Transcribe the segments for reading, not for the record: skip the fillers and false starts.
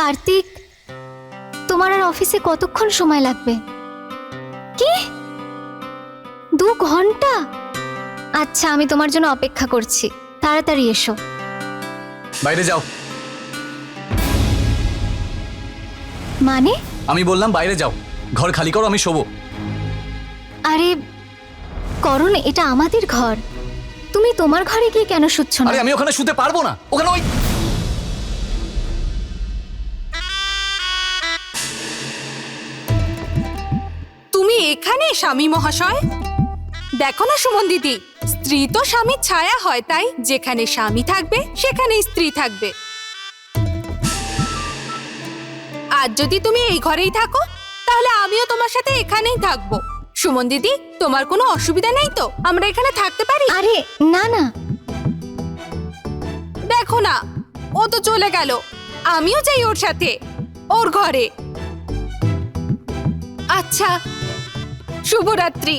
কার্তিক, তোমার আর অফিসে কতক্ষণ সময় লাগবে? কি 2 ঘন্টা? আচ্ছা, আমি তোমার জন্য অপেক্ষা করছি, তাড়াতাড়ি এসো। বাইরে যাও। মানে? আমি বললাম বাইরে যাও, ঘর খালি করো, আমি শোবো। আরে করণ, এটা আমাদের ঘর, তুমি তোমার ঘরে গিয়ে কেন শুচ্ছ না? আরে আমি ওখানে শুতে পারবো না, ওখানে ওই তুমি এখানে স্বামী মহাশয়? দেখো না সুমন দিদি, স্ত্রী তো স্বামীর ছায়া হয়, তাই যেখানে স্বামী থাকবে সেখানে স্ত্রী থাকবে। আর যদি তুমি এই ঘরেই থাকো তাহলে আমিও তোমার সাথে এখানেই থাকবো। সুমন দিদি, তোমার কোনো অসুবিধা নেই তো? আমরা এখানে থাকতে পারি? আরে না না, দেখো না, ও তো চলে গেল, আমিও যাই ওর সাথে, ওর ঘরে। আচ্ছা, শুভরাত্রি।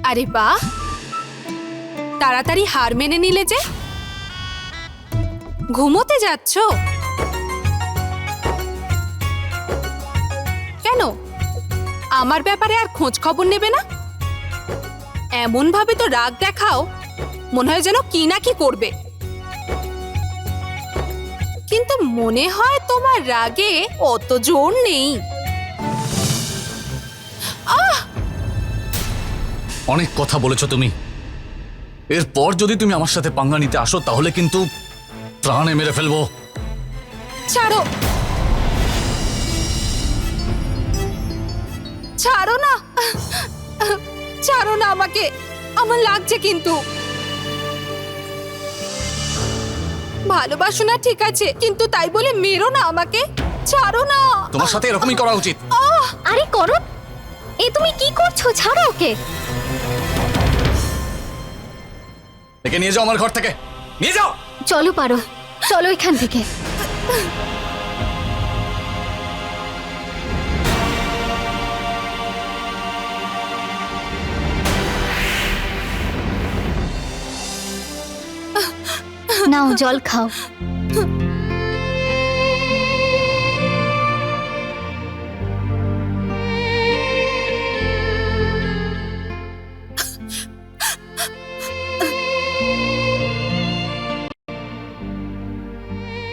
আরে বাহ, তাড়াতাড়ি হার মেনে নিলে যে। ঘুমোতে যাচ্ছ কেন? আমার ব্যাপারে আর খোঁজ খবর নেবে না? এমন ভাবে তো রাগ দেখাও, মনে হয় যেন কি না কি করবে। কিন্তু মনে হয় তোমার রাগে অত জোর নেই। অনেক কথা বলেছো তুমি। এরপর যদি তুমি আমার সাথে পাঙ্গা নিতে আসো তাহলে কিন্তু প্রাণে মেরে ফেলবো। ছাড়ো, ছাড়ো না, ছাড়ো না আমাকে, আমার লাগছে কিন্তু। ভালোবাসো না ঠিক আছে, কিন্তু তাই বলে মেরো না আমাকে, ছাড়ো না। তোমার সাথে এরকমই করা উচিত। আরে করণ, এ তুমি কি করছো? ছাড়ো ওকে। একে নিয়ে যাও আমার ঘর থেকে, নিয়ে যাও। চলো পারো, চলো এখান থেকে। নাও জল খাও।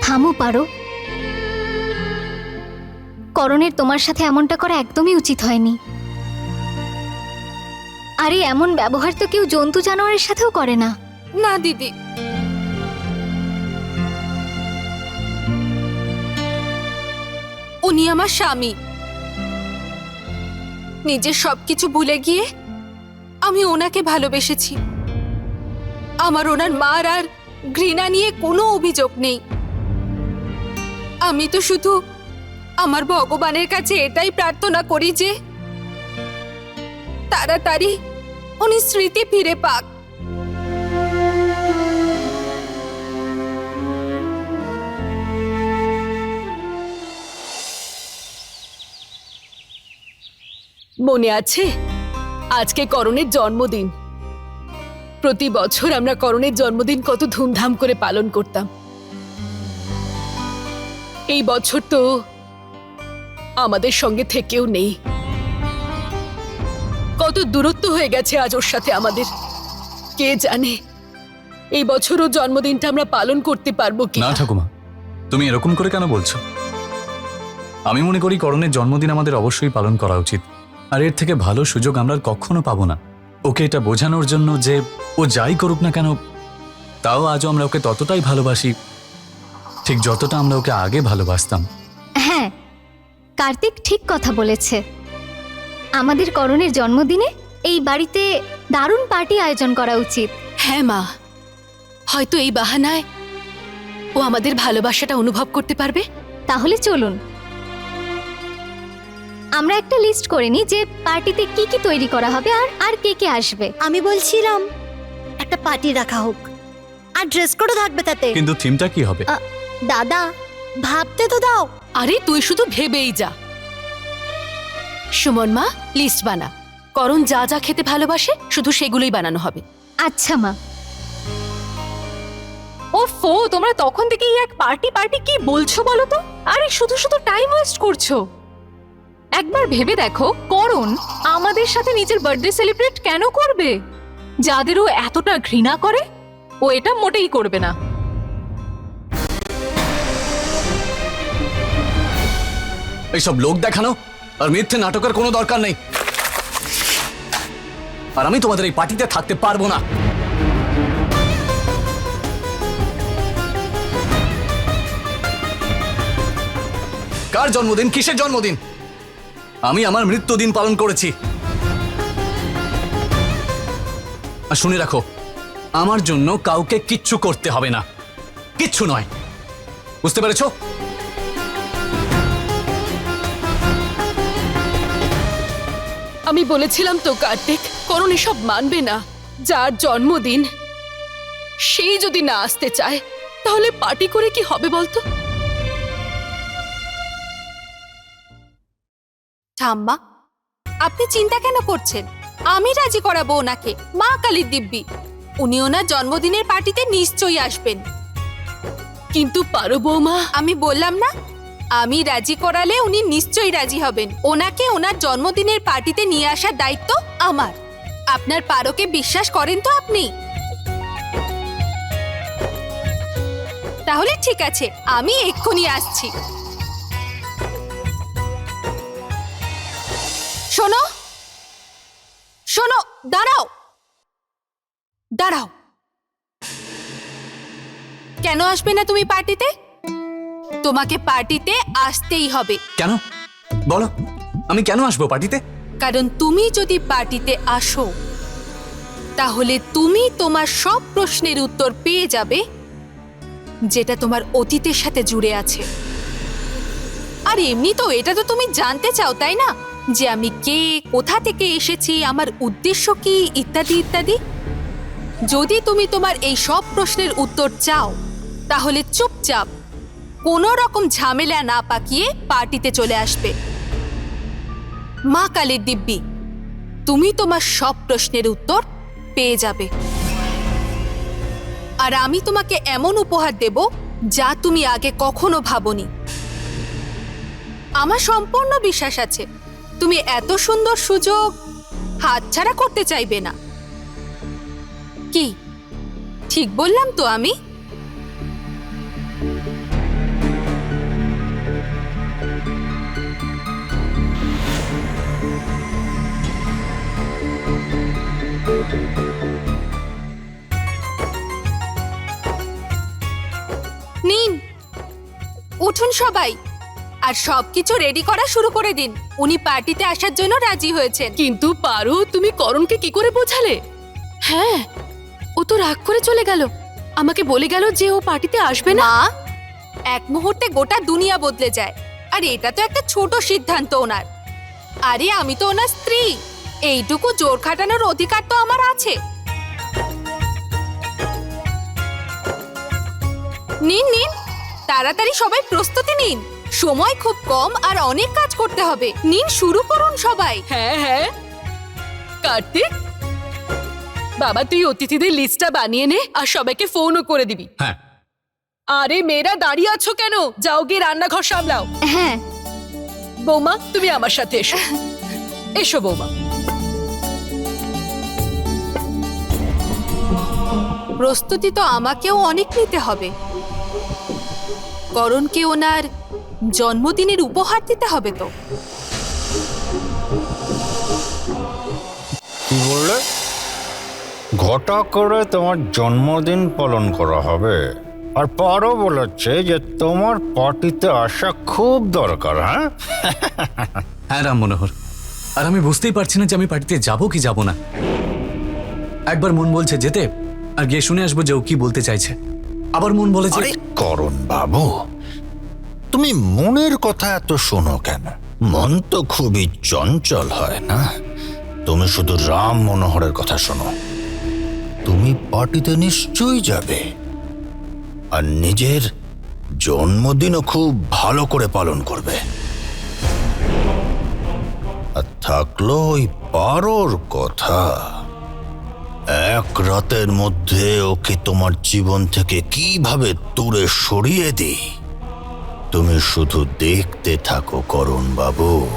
থামো পারো, করণের তোমার সাথে এমনটা করা একদমই উচিত হয়নি। আরে এমন ব্যবহার তো কেউ জন্তু জানোয়ারের সাথেও করে না। না দিদি, উনি আমার স্বামী। নিজের সবকিছু ভুলে গিয়ে আমি ওনাকে ভালোবেসেছি। আমার ওনার মার আর ঘৃণা নিয়ে কোনো অভিযোগ নেই। আমি তো শুধু আমার ভগবানের কাছে এটাই প্রার্থনা করি যে তাড়াতাড়ি উনি স্মৃতি ফিরে পাক। মনে আছে আজকে করণের জন্মদিন? প্রতি বছর আমরা করণের জন্মদিন কত ধুমধাম করে পালন করতাম। এই বছর তো আমাদের সঙ্গে থেকেও নেই। কত দূরত্ব হয়ে গেছে আজ ওর সাথে আমাদের। কে জানে এই বছরও জন্মদিনটা আমরা পালন করতে পারবো কি না ঠাকুমা, তুমি এরকম করে কেন বলছো? আমি মনে করি করণের জন্মদিন আমাদের অবশ্যই পালন করা উচিত। আর এর থেকে ভালো সুযোগ আমরা আর কখনো পাবো না ওকে এটা বোঝানোর জন্য যে ও যাই করুক না কেন, তাও আজও আমরা ওকে ততটাই ভালোবাসি ঠিক যতটা আমরা ওকে আগে ভালোবাসতাম। হ্যাঁ, কার্তিক ঠিক কথা বলেছে। আমাদের করণের জন্মদিনে এই বাড়িতে দারুণ পার্টি আয়োজন করা উচিত। হ্যাঁ মা, হয়তো এই বাহানায় ও ও আমাদের ভালোবাসাটা অনুভব করতে পারবে। তাহলে চলুন আমরা একটা লিস্ট করে নিই যে পার্টিতে কি কি তৈরি করা হবে আর আর কে কে আসবে। আমি বলছিলাম একটা পার্টি রাখা হোক, আর ড্রেস কোডও থাকবে তাতে। কিন্তু থিমটা কি হবে? দাদা ভাবতে তো দাও। আরে তুই শুধু ভেবেই যা। সুমন মা, লিস্ট বানা। করণ যা যা খেতে ভালোবাসে শুধু সেগুলোই বানানো হবে। আচ্ছা মা। ওফো, তোমরা তখন থেকেই এক পার্টি পার্টি কি বলছো বলো তো? আরে শুধু শুধু টাইম ওয়েস্ট করছো। একবার ভেবে দেখো, করণ আমাদের সাথে নিজের বার্থডে সেলিব্রেট কেন করবে? যাদের ও এতটা ঘৃণা করে, ও এটা মোটেই করবে না। এইসব লোক দেখানো আর মিথ্যে নাটকের কোনো দরকার নেই। আর আমি তোমাদের এই পার্টিতে থাকতে পারবো না। কার জন্মদিন? কিসের জন্মদিন? আমি আমার মৃত্যুদিন পালন করেছি। আর শুনে রাখো, আমার জন্য কাউকে কিচ্ছু করতে হবে না, কিচ্ছু নয়। বুঝতে পেরেছো? আমি বলেছিলাম তো কার্তিক, করণ এসব মানবে না। যার জন্মদিন সেই যদি না আসতে চায় তাহলে পার্টি করে কি হবে বলতো? ঠাম্মা, আপনি চিন্তা কেন করছেন? আমি রাজি করাবো ওনাকে, মা কালীর দিব্যি। উনি ওনার জন্মদিনের পার্টিতে নিশ্চয়ই আসবেন। কিন্তু পারো বৌমা। আমি বললাম না, আমি রাজি করালে উনি নিশ্চয়ই রাজি হবেন। ওনাকে ওনার জন্মদিনের পার্টিতে নিয়ে আসার দায়িত্ব আমার। আপনার পারোকে বিশ্বাস করেন তো আপনি? তাহলে ঠিক আছে, আমি এক্ষুনি আসছি। শোনো শোনো, দাঁড়াও দাঁড়াও। কেন আসবে না তুমি পার্টিতে? তোমাকে পার্টিতে আসতেই হবে। কেন বলো, আমি কেন আসবো পার্টিতে? কারণ তুমি যদি পার্টিতে আসো তাহলে তুমি তোমার সব প্রশ্নের উত্তর পেয়ে যাবে যেটা তোমার অতীতের সাথে জুড়ে আছে। আর এমনি তো এটা তো তুমি জানতে চাও, তাই না? যে আমি কে, কোথা থেকে এসেছি, আমার উদ্দেশ্য কি, ইত্যাদি ইত্যাদি। যদি তুমি তোমার এই সব প্রশ্নের উত্তর চাও তাহলে চুপচাপ কোনো রকম ঝামেলা না পাকিয়ে পার্টিতে চলে আসবে। মা কালীর দিব্যি, তুমি তোমার সব প্রশ্নের উত্তর পেয়ে যাবে। আর আমি তোমাকে এমন উপহার দেব যা তুমি আগে কখনো ভাবনি। আমার সম্পূর্ণ বিশ্বাস আছে তুমি এত সুন্দর সুযোগ হাতছাড়া করতে চাইবে না। কি ঠিক বললাম তো আমি? নিন, উঠুন সবাই, আর সবকিছু রেডি করা শুরু করে দিন। উনি পার্টিতে আসার জন্য রাজি হয়েছেন। কিন্তু পারো, তুমি করণকে কি করে বোঝালে? হ্যাঁ, ও তো রাগ করে চলে গেল। আমাকে বলে গেল যে ও পার্টিতে আসবে না। মা, এক মুহূর্তে গোটা দুনিয়া বদলে যায়। আর এটা তো একটা ছোট সিদ্ধান্ত ওনার। আরে আমি তো ওনার স্ত্রী, এইটুকু জোর খাটানোর অধিকার তো আমার আছে। নিন নিন, তাড়াতাড়ি সবাই প্রস্তুতি নিন। সময় খুব কম আর অনেক কাজ করতে হবে। নিন, শুরু করুন সবাই। হ্যাঁ হ্যাঁ কার্তিক, বাবা তুই অতিথিদের লিস্টটা বানিয়ে নে আর সবাইকে ফোনও করে দিবি। হ্যাঁ। আরে মেয়েরা দাঁড়িয়ে আছো কেন? যাও গিয়ে রান্নাঘর সামলাও। হ্যাঁ। বৌমা তুমি আমার সাথে এসো। এসো বৌমা। প্রস্তুতি তো আমাকেও অনেক নিতে হবে। করণকে ওনার জন্মদিনের উপহার দিতে হবে তো। কি বললে? ঘটা করে তোমার জন্মদিন পালন করা হবে, আর পারো বলেছে যে তোমার পার্টিতে আসা খুব দরকার। হ্যাঁ হ্যাঁ রাম মনোহর, আর আমি বুঝতেই পারছি না যে আমি পার্টিতে যাবো কি যাব না। একবার মন বলছে যেতে, আর গিয়ে শুনে আসবো যে ও কি বলতে চাইছে। আবার মন বলে যে আরে করণ বাবু, তুমি মনের কথা এত শোনো কেন? মন তো খুবই চঞ্চল হয় না? তুমি শুধু রাম মনোহরের কথা শোনো। তুমি পার্টিতে নিশ্চয়ই যাবে, আর নিজের জন্মদিনও খুব ভালো করে পালন করবে। আর থাকলো ওই পারোর কথা, এক রাতের মধ্যে ওকে তোমার জীবন থেকে কিভাবে দূরে সরিয়ে দিই, তুমি শুধু দেখতে থাকো করণ বাবু।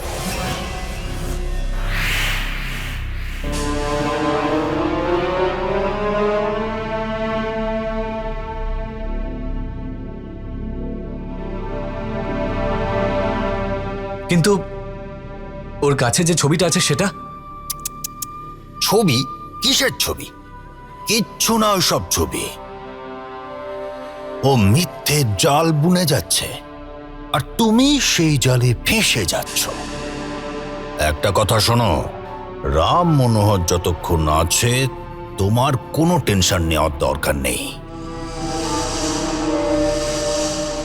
কিন্তু ওর কাছে যে ছবিটা আছে সেটা ছবি? কিসের ছবি? কিচ্ছু না ওইসব ছবি। ও মিথ্যে জাল বুনে যাচ্ছে, আর তুমি সেই জালে ফেঁসে যাচ্ছ। একটা কথা শোনো, রাম মনোহর যতক্ষণ আছে তোমার কোনো টেনশন নেওয়ার দরকার নেই।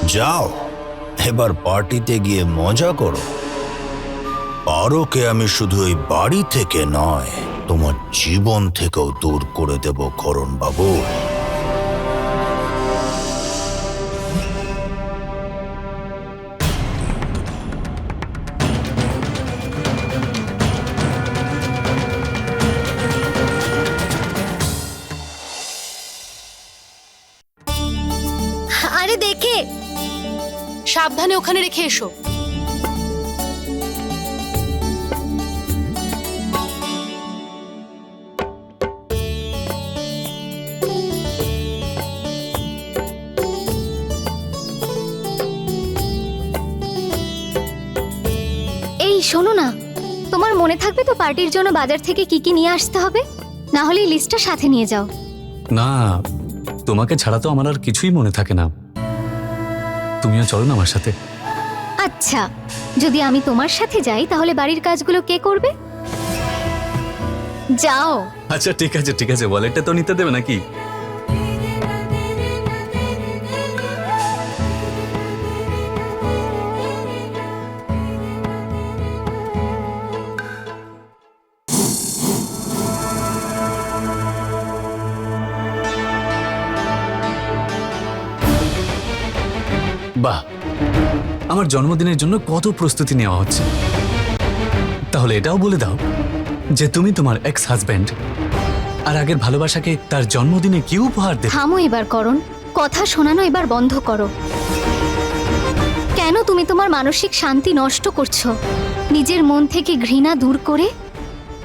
যাও, এবার পার্টিতে গিয়ে মজা করো। পারোকে আমি শুধু এই বাড়ি থেকে নয়, তোমার জীবন থেকেও দূর করে দেব করণ বাবু। আরে দেখে, সাবধানে ওখানে রেখে এসো। এই শোনো না, তোমার মনে থাকবে তো পার্টির জন্য বাজার থেকে কি কি নিয়ে আসতে হবে? না হলে এই লিস্টটা সাথে নিয়ে যাও। না, তোমাকে ছাড়া তো আমার আর কিছুই মনে থাকে না। তুমিও চলো না আমার সাথে। আচ্ছা, যদি আমি তোমার সাথে যাই তাহলে বাড়ির কাজগুলো কে করবে? যাও। আচ্ছা ঠিক আছে ঠিক আছে, ওয়ালেটটা তো নিতে দেবে নাকি? বাহ, আমার জন্মদিনের জন্য কত প্রস্তুতি নেওয়া হচ্ছে। তাহলে এটাও বলে দাও যে তুমি তোমার এক্স হাজব্যান্ড আর আগের ভালোবাসাকে তার জন্মদিনে কি উপহার দেবে? থামো এবার করণ, কথা শোনানো এবার বন্ধ করো। কেন তুমি তোমার মানসিক শান্তি নষ্ট করছো? নিজের মন থেকে ঘৃণা দূর করে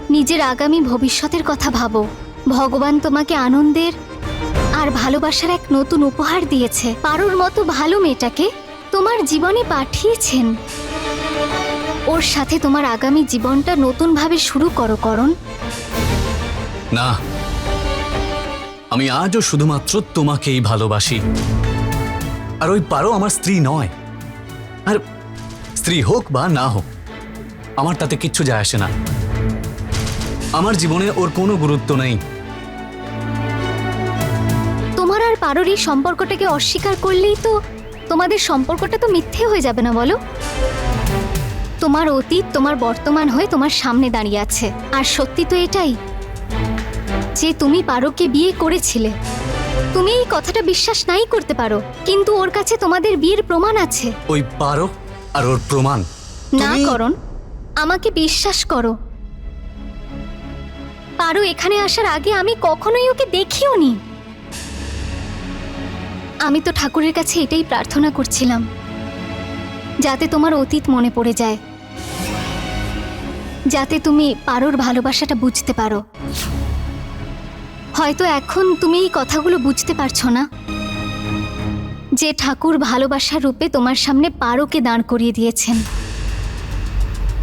নিজের আগামী ভবিষ্যতের কথা ভাবো। ভগবান তোমাকে আনন্দের আর ভালোবাসার এক নতুন উপহার দিয়েছে। পারোর মতো ভালো মেয়েটাকে তোমার জীবনে পাঠিয়েছেন। ওর সাথে তোমার আগামী জীবনটা নতুনভাবে শুরু করো করণ। না, আমি আজও শুধুমাত্র তোমাকেই ভালোবাসি। আর ওই পারো আমার স্ত্রী নয়। আর স্ত্রী হোক বা না হোক, আমার তাতে কিচ্ছু যায় আসে না। আমার জীবনে ওর কোনো গুরুত্ব নেই। তোমার আর পারোর এই সম্পর্কটাকে অস্বীকার করলেই তো তোমাদের সম্পর্কটা তো মিথ্যে হয়ে যাবে না বলো? তোমার অতীত তোমার বর্তমান হয়ে তোমার সামনে দাঁড়িয়ে আছে। আর সত্যি তো এটাই যে তুমি পারোকে বিয়ে করেছিলে। তুমি এই কথাটা বিশ্বাস নাই করতে পারো, কিন্তু ওর কাছে তোমাদের বিয়ের প্রমাণ আছে। ওই পারো আর ওর প্রমাণ না তুমি- করণ, আমাকে বিশ্বাস করো। পারো এখানে আসার আগে আমি কখনোই ওকে দেখিও নি। আমি তো ঠাকুরের কাছে এটাই প্রার্থনা করছিলাম, যাতে তোমার অতীত মনে পড়ে যায়, যাতে তুমি পারোর ভালোবাসাটা বুঝতে পারো। হয়তো এখন তুমি এই কথাগুলো বুঝতে পারছো না, যে ঠাকুর ভালোবাসার রূপে তোমার সামনে পারোকে দাঁড় করিয়ে দিয়েছেন।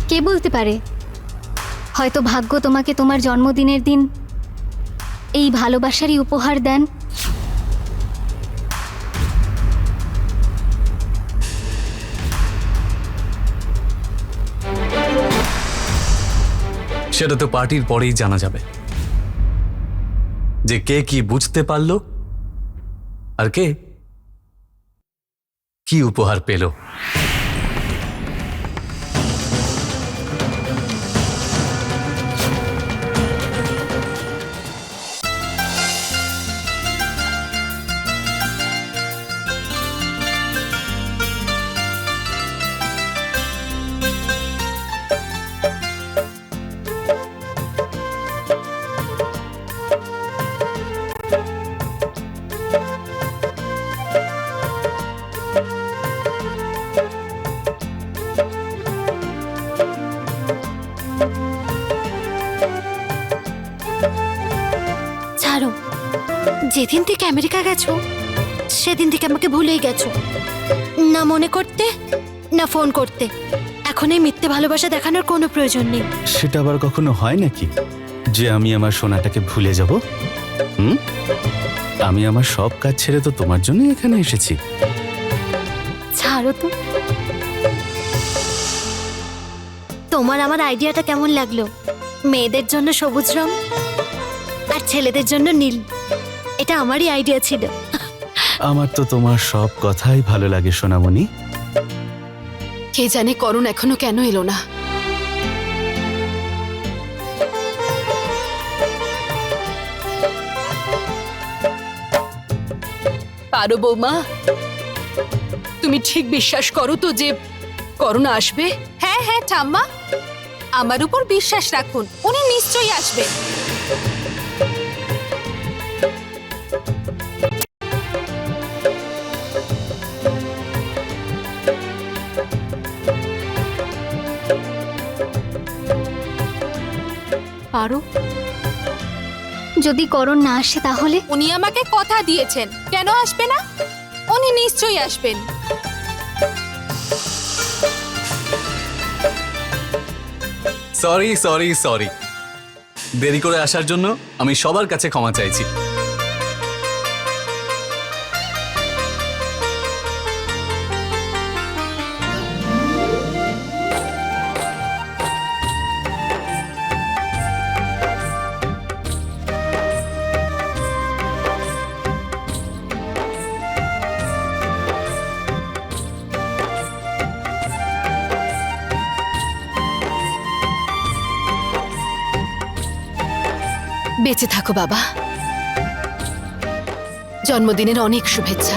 কে বলতে পারে, হয়তো ভাগ্য তোমাকে তোমার জন্মদিনের দিন এই ভালোবাসারই উপহার দেন। সেটা তো পার্টির পরেই জানা যাবে যে কে কি বুঝতে পারলো আর কে কি উপহার পেল। ছাড়ো, যেদিন থেকে আমেরিকা গেছো সেদিন থেকে আমাকে ভুলেই গেছো। না মনে করতে, না ফোন করতে। এখন এই মিথ্যে ভালোবাসা দেখানোর কোনো প্রয়োজন নেই। সেটা আবার কখনো হয় নাকি যে আমি আমার সোনাটাকে ভুলে যাব? আমি আমার সব কাজ ছেড়ে তো তোমার জন্যই এখানে এসেছি। ছাড়ো তো। তোমার আমার আইডিয়াটা কেমন লাগলো? মেয়েদের জন্য সবুজ রং আর ছেলেদের জন্য নীল। এটা আমারই আইডিয়া ছিল। আমার তো তোমার সব কথাই ভালো লাগে সোনামণি। কে জানে করণ এখনো কেন এলো না। পারো বৌমা, তুমি ঠিক বিশ্বাস করো তো যে করণ আসবে? হ্যাঁ হ্যাঁ ঠাম্মা, আমার উপর বিশ্বাস রাখুন, উনি নিশ্চয়ই আসবেন। পারো। যদি করণ না আসে তাহলে? উনি আমাকে কথা দিয়েছেন, কেন আসবে না? উনি নিশ্চয়ই আসবেন। সরি সরি সরি, দেরি করে আসার জন্য আমি সবার কাছে ক্ষমা চাইছি। বেঁচে থাকো বাবা, জন্মদিনের অনেক শুভেচ্ছা।